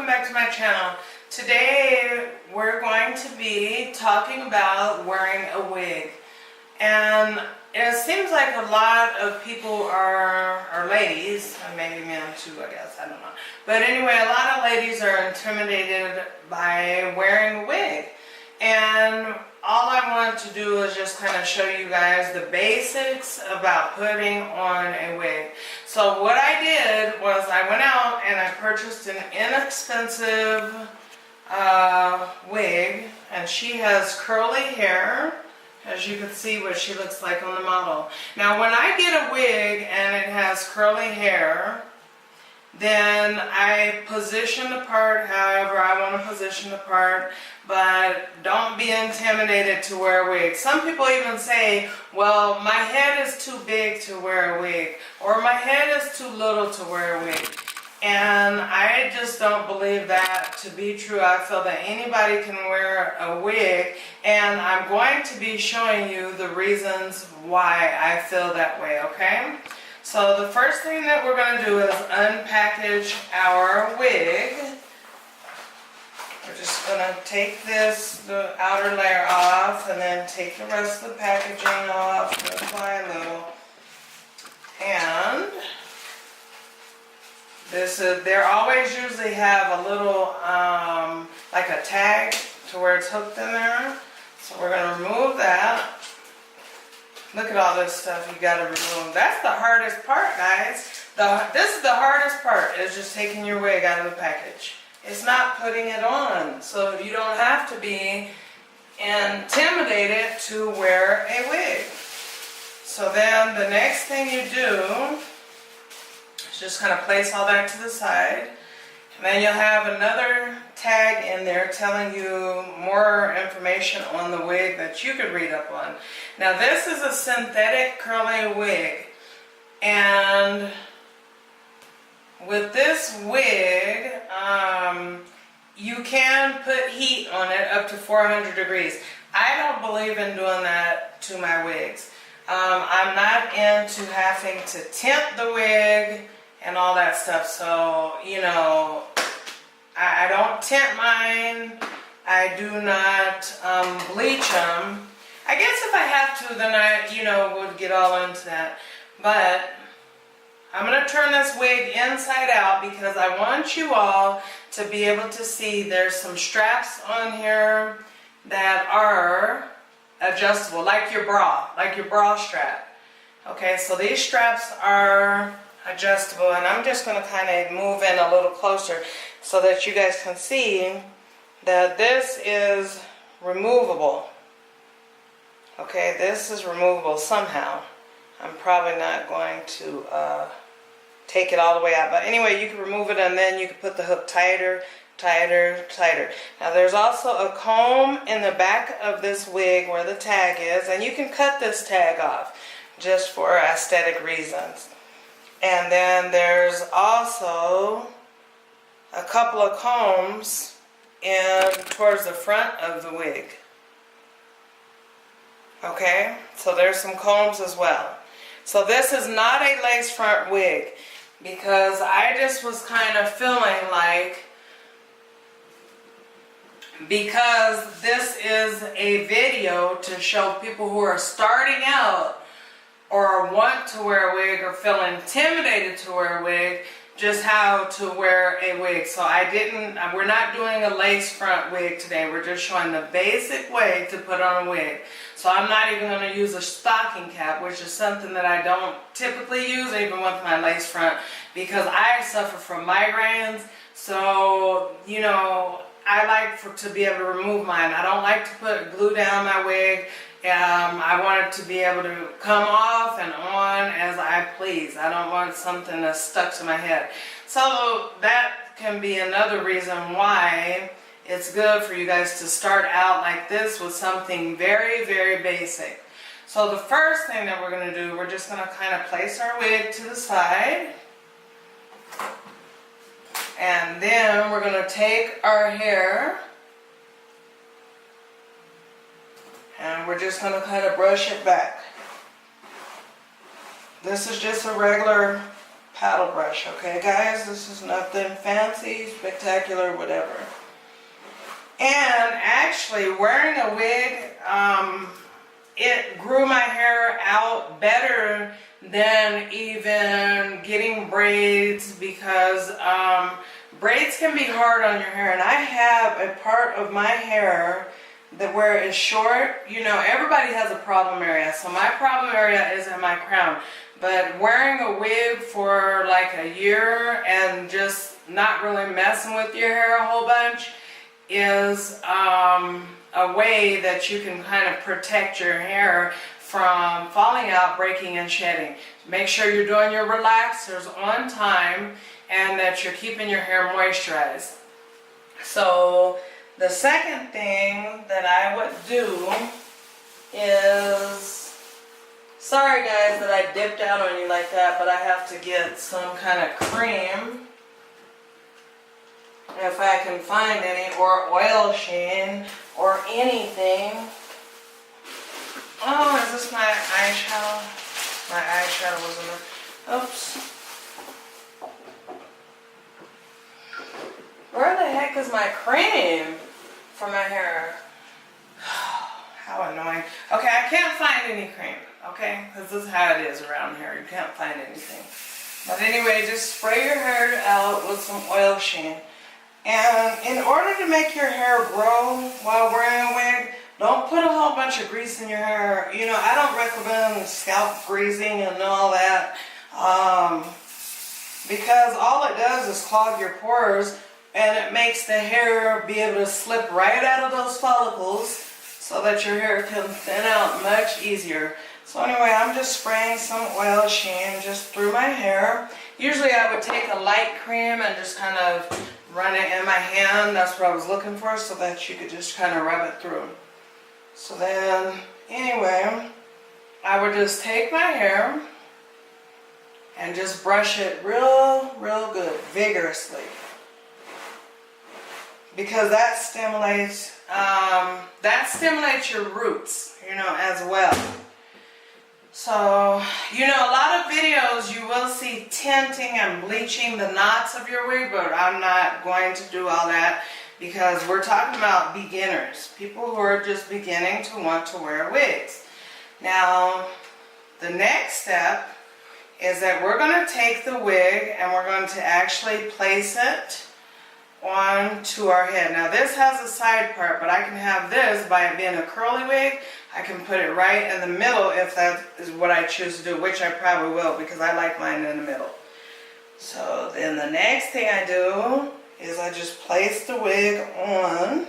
welcome back to my channel. Today we're going to be talking about wearing a wig. And it seems like a lot of people are ladies, and maybe men too, I guess, I don't know. But anyway, a lot of ladies are intimidated by wearing a wig. And all I want to do is just kind of show you guys the basics about putting on a wig. So what I did was I went out and I purchased an inexpensive wig, and she has curly hair. As you can see what she looks like on the model. Now when I get a wig and it has curly hair, then I position the part however I want to position the part, but don't be intimidated to wear a wig. Some people even say, well, my head is too big to wear a wig, or my head is too little to wear a wig. And I just don't believe that to be true. I feel that anybody can wear a wig, and I'm going to be showing you the reasons why I feel that way, okay? So the first thing that we're going to do is unpackage our wig. We're just going to take the outer layer off, and then take the rest of the packaging off, little by little. And they always usually have a little, like a tag to where it's hooked in there. So we're going to remove that. Look at all this stuff you got to remove. That's the hardest part, guys. This is the hardest part, is just taking your wig out of the package. It's not putting it on. So you don't have to be intimidated to wear a wig. So then the next thing you do, just kind of place all that to the side, and then you'll have another tag in there telling you more information on the wig that you could read up on. Now this is a synthetic curly wig, and with this wig you can put heat on it up to 400 degrees. I don't believe in doing that to my wigs. I'm not into having to tint the wig and all that stuff, so you know, I don't tint mine. I do not bleach them. I guess if I have to, then I would get all into that. But I'm going to turn this wig inside out because I want you all to be able to see there's some straps on here that are adjustable, like your bra strap. Okay, so these straps are adjustable, and I'm just going to kind of move in a little closer so that you guys can see that this is removable. Okay, this is removable somehow. I'm probably not going to take it all the way out, but anyway, you can remove it, and then you can put the hook tighter, tighter, tighter. Now there's also a comb in the back of this wig where the tag is, and you can cut this tag off just for aesthetic reasons. And then there's also a couple of combs towards the front of the wig. Okay, so there's some combs as well. So this is not a lace front wig, because I just was kind of feeling like, because this is a video to show people who are starting out or want to wear a wig or feel intimidated to wear a wig, just how to wear a wig. So we're not doing a lace front wig today. We're just showing the basic way to put on a wig. So I'm not even going to use a stocking cap, which is something that I don't typically use even with my lace front, because I suffer from migraines. So, you know, I like to be able to remove mine. I don't like to put glue down my wig. I want it to be able to come off and on as I please. I don't want something that's stuck to my head. So that can be another reason why it's good for you guys to start out like this with something very, very basic. So the first thing that we're going to do, we're just going to kind of place our wig to the side. And then we're going to take our hair, and we're just going to kind of brush it back. This is just a regular paddle brush, okay guys? This is nothing fancy, spectacular, whatever. And actually, wearing a wig, it grew my hair out better than even getting braids, because braids can be hard on your hair. And I have a part of my hair that where it's short. You know, everybody has a problem area. So my problem area is in my crown. But wearing a wig for like a year and just not really messing with your hair a whole bunch is a way that you can kind of protect your hair from falling out, breaking, and shedding. Make sure you're doing your relaxers on time and that you're keeping your hair moisturized. So the second thing that I would do is, sorry guys that I dipped out on you like that, but I have to get some kind of cream, if I can find any, or oil sheen, or anything. Oh, is this my eyeshadow? My eyeshadow was in there. Oops. Where the heck is my cream for my hair? How annoying. Okay, I can't find any cream, okay? Because this is how it is around here. You can't find anything. But anyway, just spray your hair out with some oil sheen. And in order to make your hair grow while wearing a wig, don't put a whole bunch of grease in your hair. You know, I don't recommend scalp greasing and all that, because all it does is clog your pores, and it makes the hair be able to slip right out of those follicles so that your hair can thin out much easier. So anyway, I'm just spraying some oil sheen just through my hair. Usually I would take a light cream and just kind of run it in my hand. That's what I was looking for, so that you could just kind of rub it through. So then, anyway, I would just take my hair and just brush it real good, vigorously. Because that stimulates your roots, you know, as well. So, you know, a lot of videos you will see tinting and bleaching the knots of your wig, but I'm not going to do all that because we're talking about beginners, people who are just beginning to want to wear wigs. Now, the next step is that we're going to take the wig and we're going to actually place it onto our head. Now this has a side part, but I can have this, by it being a curly wig, I can put it right in the middle if that is what I choose to do, which I probably will because I like mine in the middle. So then the next thing I do is I just place the wig on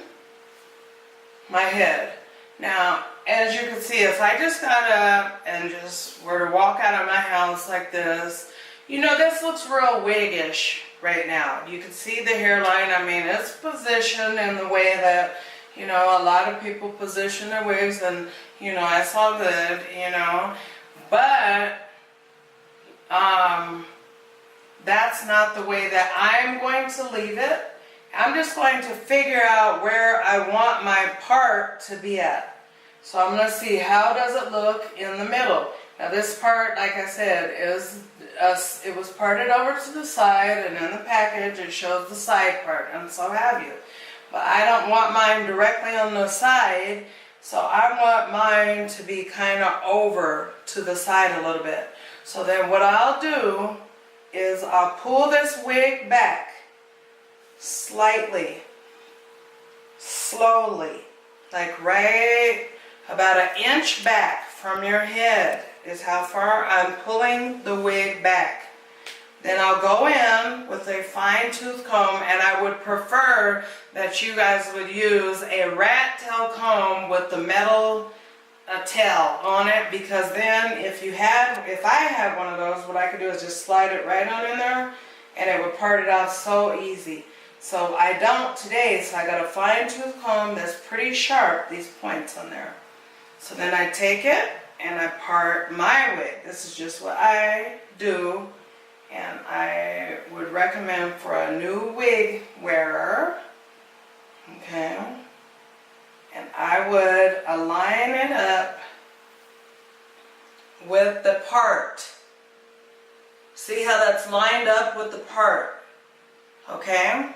my head. Now, as you can see, if I just got up and just were to walk out of my house like this, you know, this looks real wig-ish right now. You can see the hairline. I mean, it's positioned in the way that, you know, a lot of people position their wigs, and, you know, it's all good, you know. But that's not the way that I'm going to leave it. I'm just going to figure out where I want my part to be at. So I'm going to see how does it look in the middle. Now this part, like I said, it was parted over to the side, and in the package it shows the side part, and so have you. But I don't want mine directly on the side, so I want mine to be kind of over to the side a little bit. So then what I'll do is I'll pull this wig back slightly, slowly, like right about an inch back from your head is how far I'm pulling the wig back. Then I'll go in with a fine tooth comb, and I would prefer that you guys would use a rat tail comb with the metal tail on it, because then if I had one of those, what I could do is just slide it right on in there and it would part it out so easy. So I don't today, so I got a fine tooth comb that's pretty sharp, these points on there. So then I take it and I part my wig. This is just what I do, and I would recommend for a new wig wearer, okay, and I would align it up with the part See how that's lined up with the part, okay?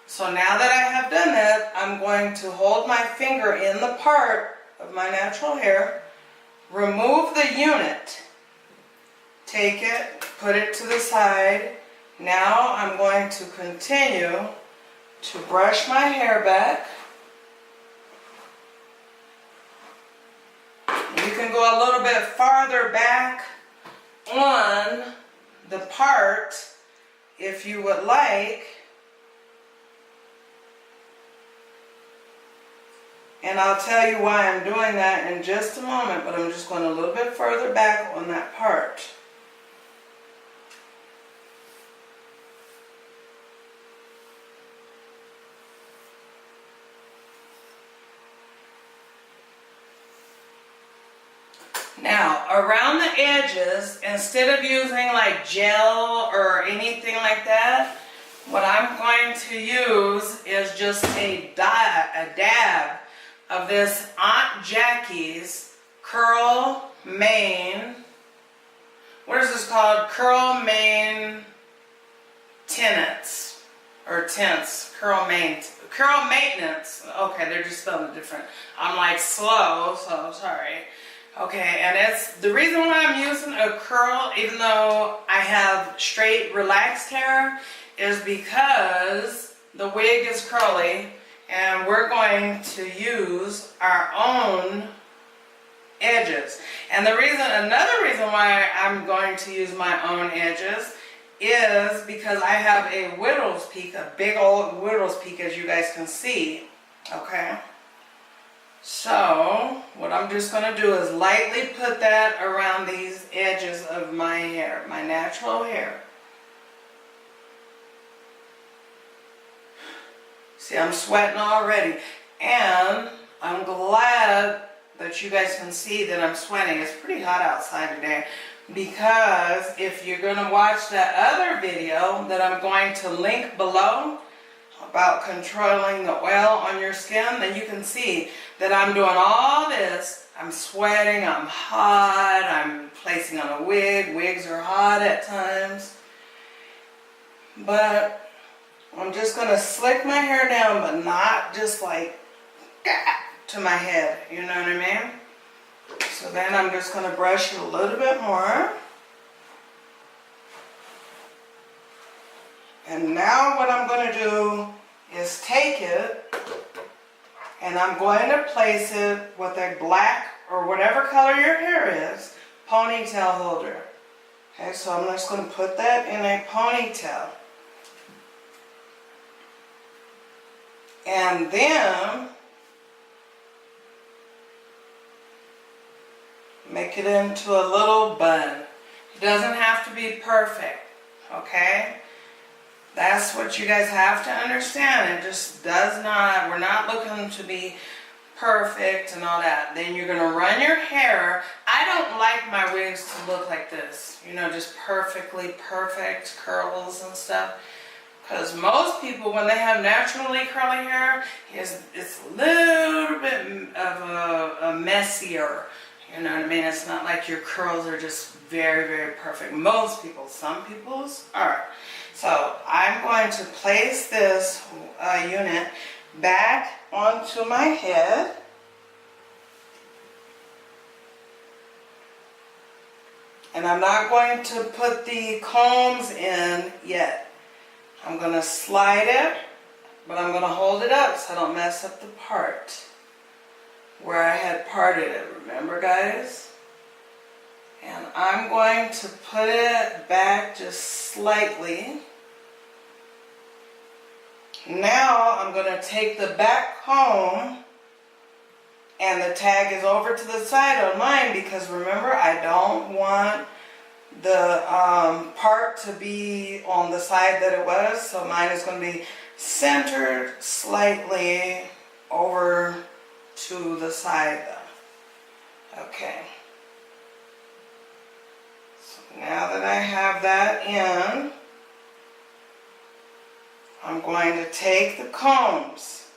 So now that I have done that, I'm going to hold my finger in the part of my natural hair, remove the unit, take it, put it to the side. Now I'm going to continue to brush my hair back. You can go a little bit farther back on the part if you would like. And I'll tell you why I'm doing that in just a moment, but I'm just going a little bit further back on that part. Now, around the edges, instead of using like gel or anything like that, what I'm going to use is just a dab of this Aunt Jackie's Curl Mane. What is this called? Curl Mane Tints or Tints. Curl Maintenance. Okay, they're just spelling it different. I'm like slow, so sorry. Okay, and it's the reason why I'm using a curl, even though I have straight relaxed hair, is because the wig is curly and we're going to use our own edges. And another reason why I'm going to use my own edges is because I have a widow's peak, a big old widow's peak, as you guys can see. Okay. So, what I'm just going to do is lightly put that around these edges of my hair, my natural hair. See, I'm sweating already, and I'm glad that you guys can see that I'm sweating. It's pretty hot outside today, because if you're going to watch that other video that I'm going to link below about controlling the oil on your skin, then you can see that I'm doing all this. I'm sweating, I'm hot, I'm placing on a wig. Wigs are hot at times. But I'm just going to slick my hair down, but not just like to my head, you know what I mean? So then I'm just going to brush it a little bit more. And now what I'm going to do is take it and I'm going to place it with a black or whatever color your hair is ponytail holder. Okay, so I'm just going to put that in a ponytail. And then make it into a little bun. It doesn't have to be perfect, okay? That's what you guys have to understand. It just does not, we're not looking to be perfect and all that. Then you're going to run your hair. I don't like my wigs to look like this, you know, just perfectly perfect curls and stuff. Because most people, when they have naturally curly hair, it's a little bit of a messier. You know what I mean? It's not like your curls are just very, very perfect. Most people, some people's are. So I'm going to place this unit back onto my head. And I'm not going to put the combs in yet. I'm going to slide it, but I'm going to hold it up so I don't mess up the part where I had parted it. Remember, guys? And I'm going to put it back just slightly. Now I'm going to take the back comb, and the tag is over to the side on mine because remember, I don't want the part to be on the side that it was, so mine is going to be centered slightly over to the side though. Okay. So now that I have that in, I'm going to take the combs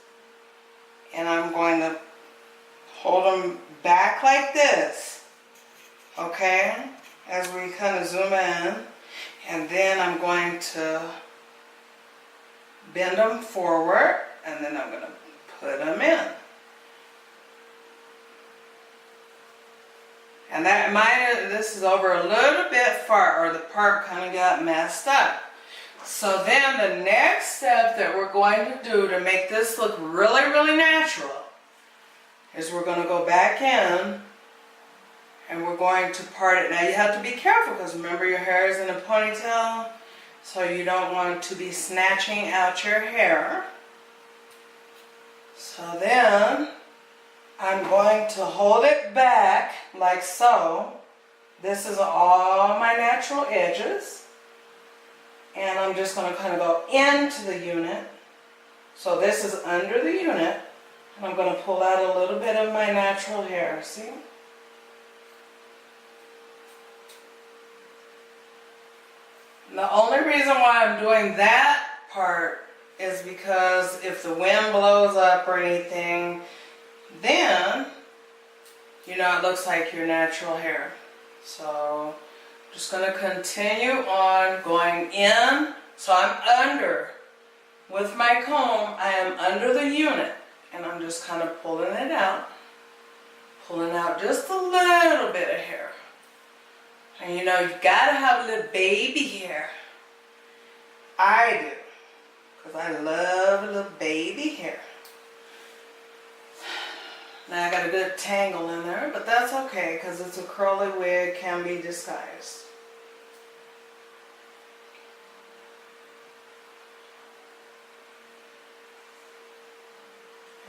and I'm going to hold them back like this, okay, as we kind of zoom in, And then I'm going to bend them forward, and then I'm going to put them in. And this is over a little bit far, or the part kind of got messed up. So then the next step that we're going to do to make this look really, really natural is we're going to go back in and we're going to part it. Now you have to be careful because remember your hair is in a ponytail, so you don't want to be snatching out your hair. So then I'm going to hold it back like so. This is all my natural edges. And I'm just going to kind of go into the unit. So this is under the unit. And I'm going to pull out a little bit of my natural hair. See? And the only reason why I'm doing that part is because if the wind blows up or anything, then, you know, it looks like your natural hair. So I'm just going to continue on going in. So I'm under. With my comb, I am under the unit. And I'm just kind of pulling it out. Pulling out just a little bit of hair. And you know, you got to have a little baby hair. I do. Because I love a little baby hair. Now I got a good tangle in there, but that's okay because it's a curly wig, can be disguised.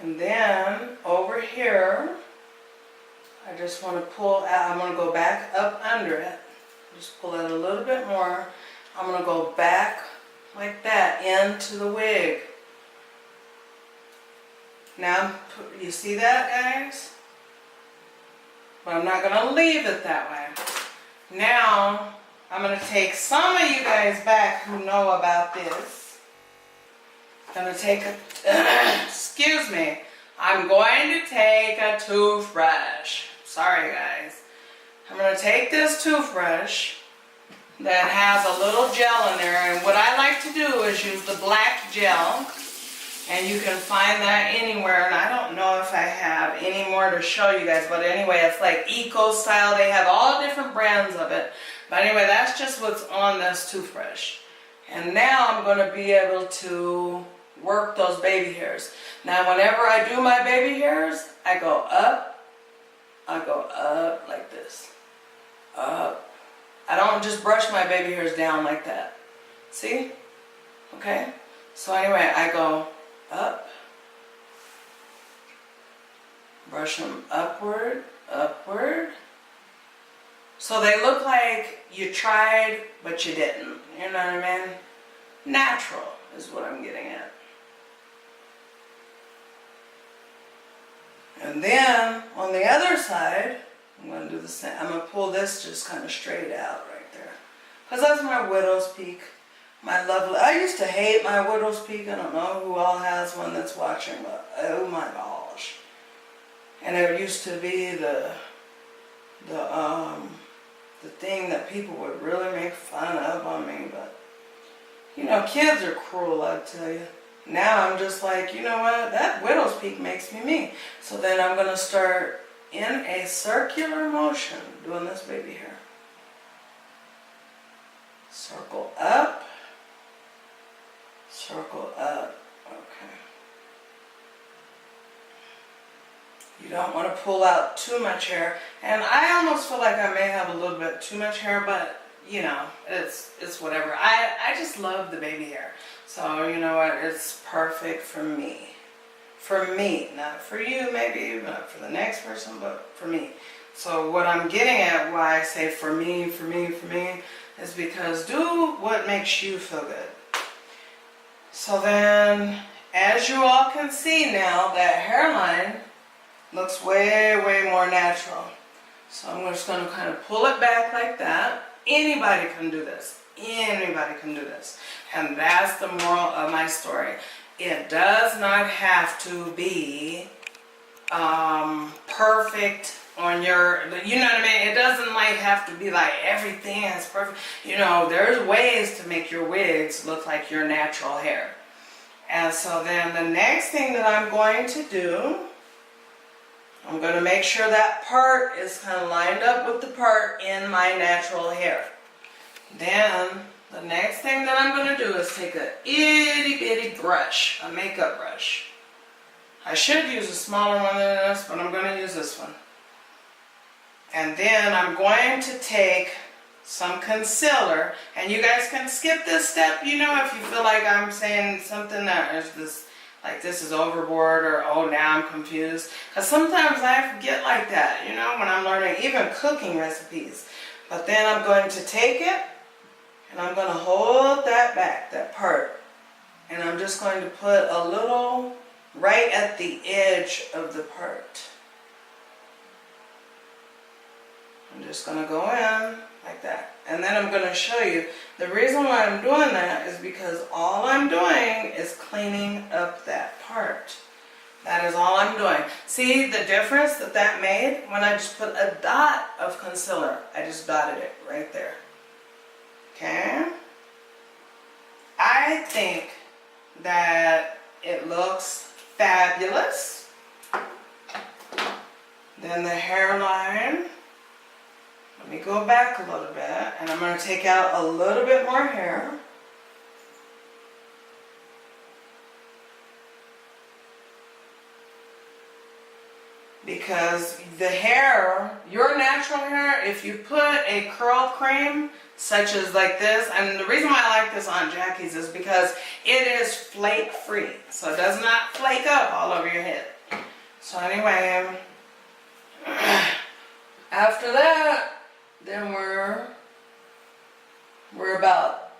And then over here, I just want to pull out, I'm going to go back up under it. Just pull it a little bit more. I'm going to go back like that into the wig. Now, you see that, guys? But I'm not going to leave it that way. Now, I'm going to take some of you guys back who know about this. I'm going to take a, excuse me, I'm going to take a toothbrush. Sorry, guys. I'm going to take this toothbrush that has a little gel in there. And what I like to do is use the black gel. And you can find that anywhere, and I don't know if I have any more to show you guys, but anyway, it's like Eco Style. They have all different brands of it. But anyway, that's just what's on this toothbrush. And now I'm going to be able to work those baby hairs. Now, whenever I do my baby hairs, I go up like this. Up. I don't just brush my baby hairs down like that. See? Okay? So anyway, I go up, brush them upward, upward. So they look like you tried, but you didn't. You know what I mean? Natural is what I'm getting at. And then on the other side, I'm going to do the same. I'm going to pull this just kind of straight out right there. Because that's my widow's peak. My lovely, I used to hate my widow's peak. I don't know who all has one that's watching, but oh my gosh. And it used to be the thing that people would really make fun of on me, but you know, kids are cruel, I tell you. Now I'm just like, you know what, that widow's peak makes me me. So then I'm going to start in a circular motion doing this baby hair. Circle up. Circle up. Okay. You don't want to pull out too much hair. And I almost feel like I may have a little bit too much hair, but you know, it's whatever. I just love the baby hair. So you know what, it's perfect for me. For me, not for you maybe, not for the next person, but for me. So what I'm getting at, why I say for me, is because do what makes you feel good. So then, as you all can see now, that hairline looks way, way more natural. So I'm just going to kind of pull it back like that. Anybody can do this. Anybody can do this. And that's the moral of my story. It does not have to be perfect on your, you know what I mean? It doesn't like have to be like everything is perfect. You know, there's ways to make your wigs look like your natural hair. And so then the next thing that I'm going to do, I'm going to make sure that part is kind of lined up with the part in my natural hair. Then the next thing that I'm going to do is take a itty bitty brush, a makeup brush. I should use a smaller one than this, but I'm going to use this one. And then I'm going to take some concealer, and you guys can skip this step, you know, if you feel like I'm saying something that is this, like this is overboard, or oh now I'm confused. Because sometimes I forget like that, you know, when I'm learning even cooking recipes. But then I'm going to take it, and I'm going to hold that back, that part. And I'm just going to put a little right at the edge of the part. I'm just going to go in like that. And then I'm going to show you. The reason why I'm doing that is because all I'm doing is cleaning up that part. That is all I'm doing. See the difference that that made when I just put a dot of concealer. I just dotted it right there. Okay? I think that it looks fabulous. Then the hairline. Let me go back a little bit, and I'm going to take out a little bit more hair. Because the hair, your natural hair, if you put a curl cream, such as like this, and the reason why I like this on Jackie's is because it is flake free. So it does not flake up all over your head. So anyway, after that, then we're about,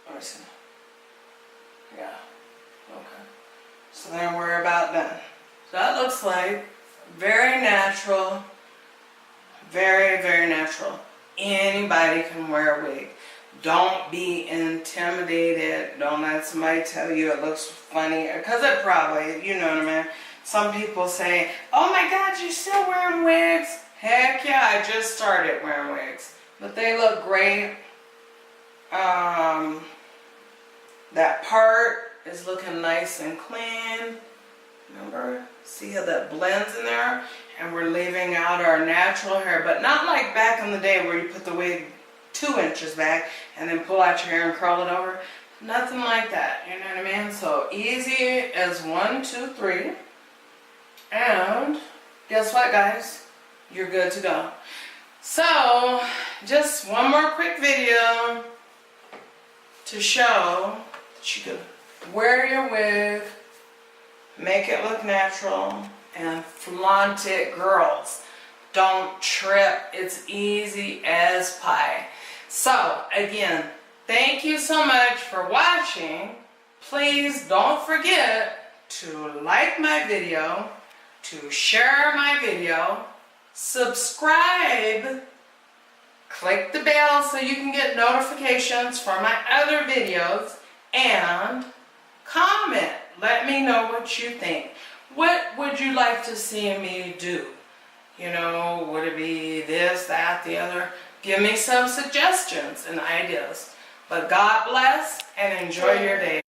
let me see. Yeah, okay. So then we're about done. So that looks like very natural, very, very natural. Anybody can wear a wig. Don't be intimidated. Don't let somebody tell you it looks funny, because it probably, you know what I mean? Some people say, oh my God, you're still wearing wigs? Heck yeah, I just started wearing wigs. But they look great. That part is looking nice and clean. Remember? See how that blends in there? And we're leaving out our natural hair. But not like back in the day where you put the wig 2 inches back and then pull out your hair and curl it over. Nothing like that. You know what I mean? So easy as 1, 2, 3. And guess what, guys? You're good to go. So, just one more quick video to show that you can wear your wig, make it look natural, and flaunt it, girls. Don't trip. It's easy as pie. So, again, thank you so much for watching. Please don't forget to like my video, to share my video, subscribe, click the bell so you can get notifications for my other videos, and comment. Let me know what you think. What would you like to see me do? You know, would it be this, that, the other? Give me some suggestions and ideas. But God bless and enjoy your day.